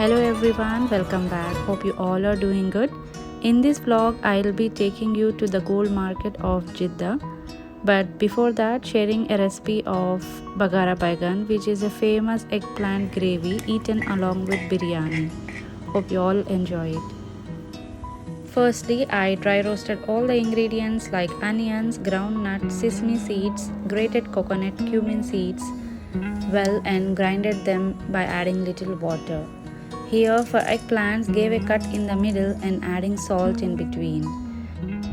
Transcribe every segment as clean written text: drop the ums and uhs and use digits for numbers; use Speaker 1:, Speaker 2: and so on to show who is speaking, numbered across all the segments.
Speaker 1: Hello everyone, welcome back. Hope you all are doing good. In this vlog, I'll be taking you to the gold market of Jeddah. But before that, sharing a recipe of Bagara baigan, which is a famous eggplant gravy eaten along with biryani. Hope you all enjoy it. Firstly, I dry roasted all the ingredients like onions, ground nuts, sesame seeds, grated coconut, cumin seeds well and grinded them by adding little water. Here for eggplants, gave a cut in the middle and adding salt in between.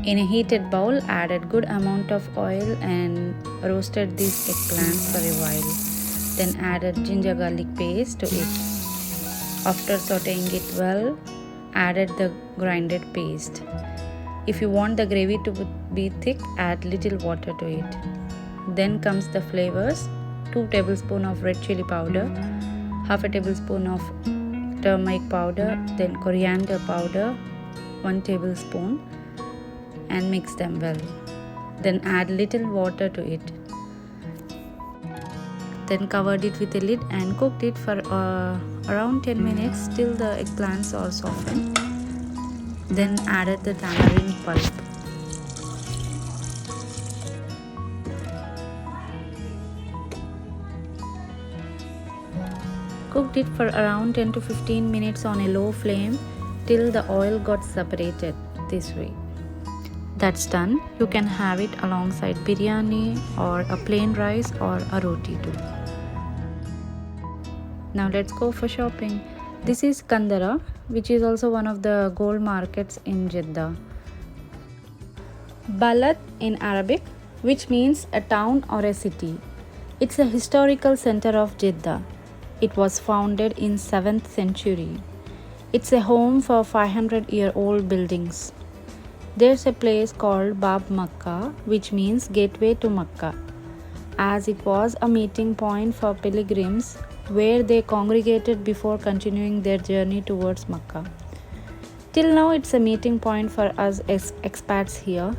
Speaker 1: In a heated bowl, added good amount of oil and roasted these eggplants for a while. Then added ginger garlic paste to it. After sauteing it well, added the grinded paste. If you want the gravy to be thick, add little water to it. Then comes the flavors: 2 tablespoons of red chili powder, half a tablespoon of turmeric powder, then coriander powder, 1 tablespoon, and mix them well. Then add little water to it. Then covered it with a lid and cooked it for around 10 minutes till the eggplants are softened. Then added the tamarind pulp. Cooked it for around 10 to 15 minutes on a low flame till the oil got separated this way. That's done. You can have it alongside biryani or a plain rice or a roti too. Now let's go for shopping. This is Kandara, which is also one of the gold markets in Jeddah. Balad in Arabic, which means a town or a city. It's a historical center of Jeddah. It was founded in 7th century. It's a home for 500-year-old buildings. There's a place called Bab Makkah, which means gateway to Makkah, as it was a meeting point for pilgrims where they congregated before continuing their journey towards Makkah. Till now, it's a meeting point for us expats here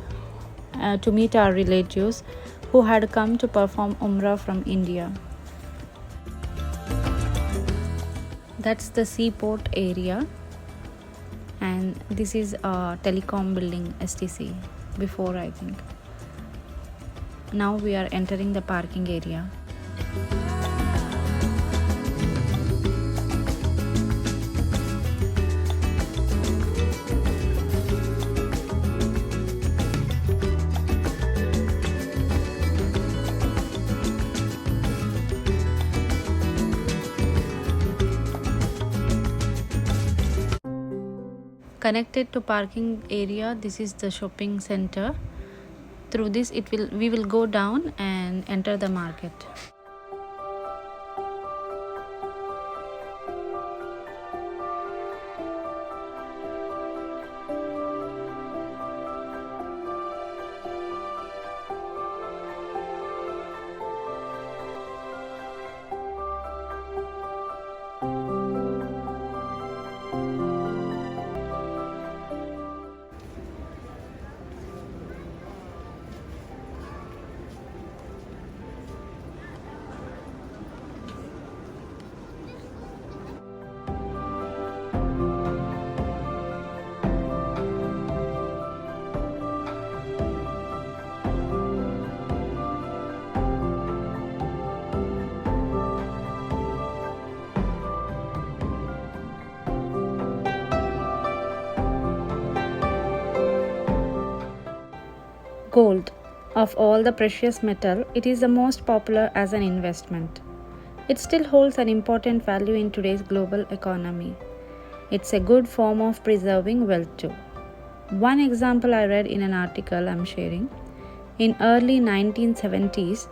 Speaker 1: to meet our relatives who had come to perform Umrah from India. That's the seaport area, and this is a telecom building, STC, before I think. Now we are entering the parking area. Connected to parking area, this is the shopping center. Through this we will go down and enter the market. Gold. Of all the precious metal, it is the most popular as an investment. It still holds an important value in today's global economy. It's a good form of preserving wealth too. One example I read in an article I'm sharing. In early 1970s,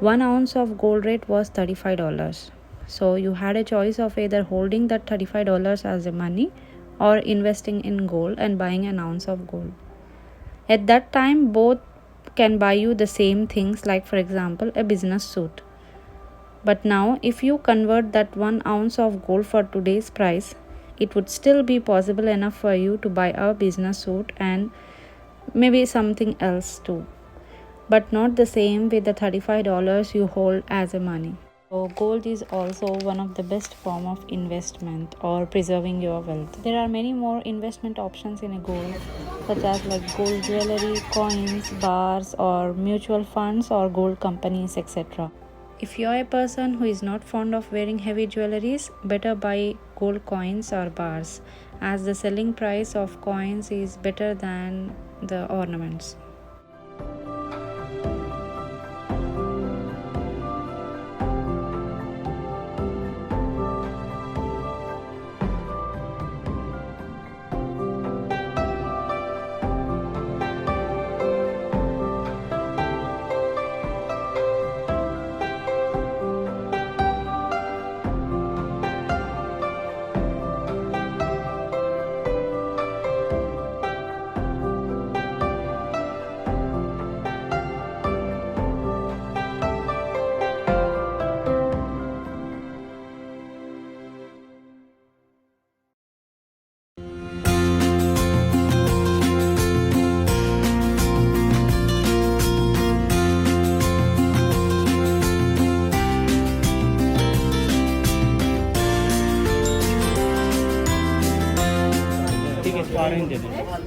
Speaker 1: 1 ounce of gold rate was $35. So you had a choice of either holding that $35 as a money or investing in gold and buying an ounce of gold. At that time, both can buy you the same things, like for example a business suit. But now if you convert that 1 ounce of gold for today's price, it would still be possible enough for you to buy a business suit and maybe something else too, but not the same with the $35 you hold as a money. So gold is also one of the best form of investment or preserving your wealth. There are many more investment options in a gold, such as like gold jewelry, coins, bars, or mutual funds or gold companies, etc. If you are a person who is not fond of wearing heavy jewelries, better buy gold coins or bars, as the selling price of coins is better than the ornaments.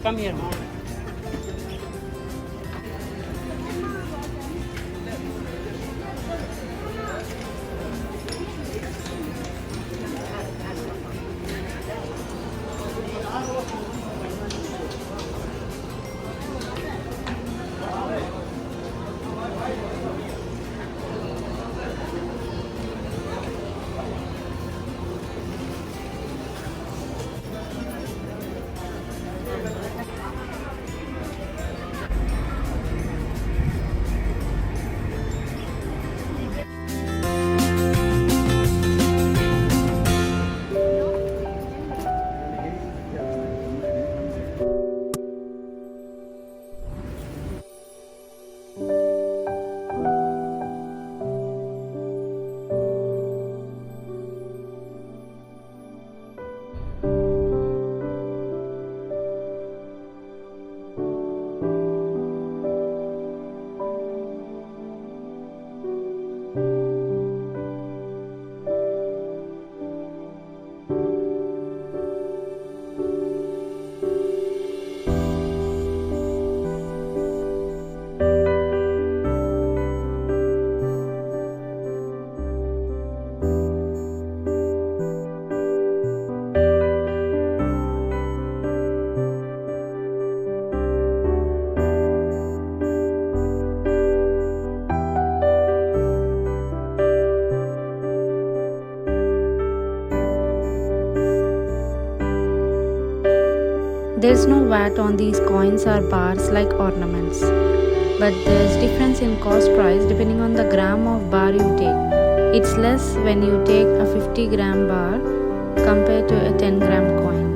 Speaker 2: Come here, ma'am.
Speaker 1: There's no VAT on these coins or bars like ornaments, but there's difference in cost price depending on the gram of bar you take. It's less when you take a 50-gram bar compared to a 10-gram coin.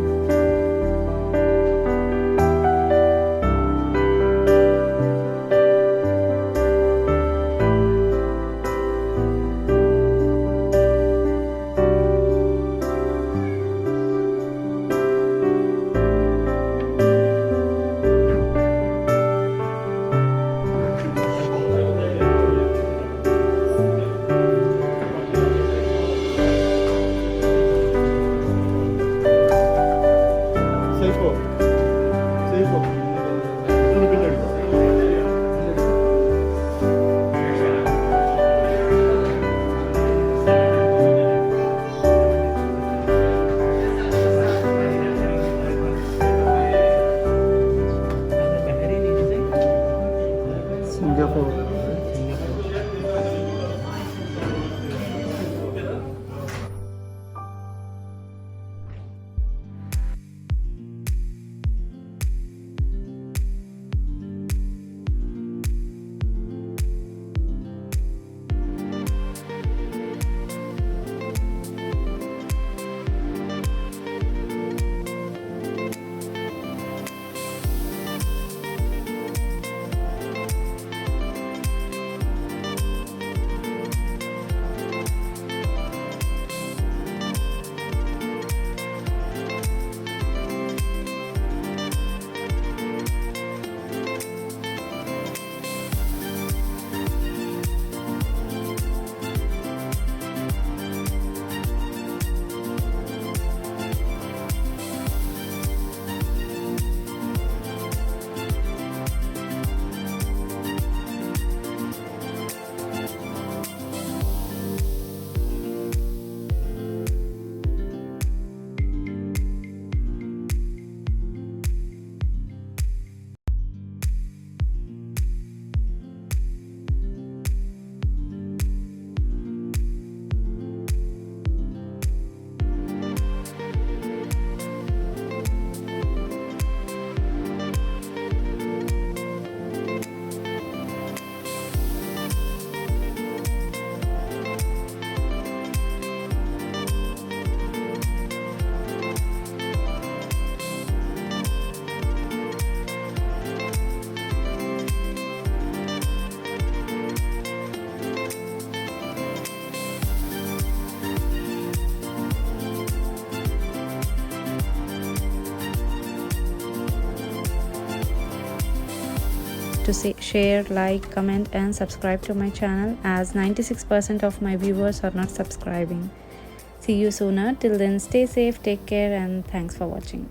Speaker 1: to share, like, comment and subscribe to my channel, as 96% of my viewers are not subscribing. See you sooner. Till then, stay safe, take care, and thanks for watching.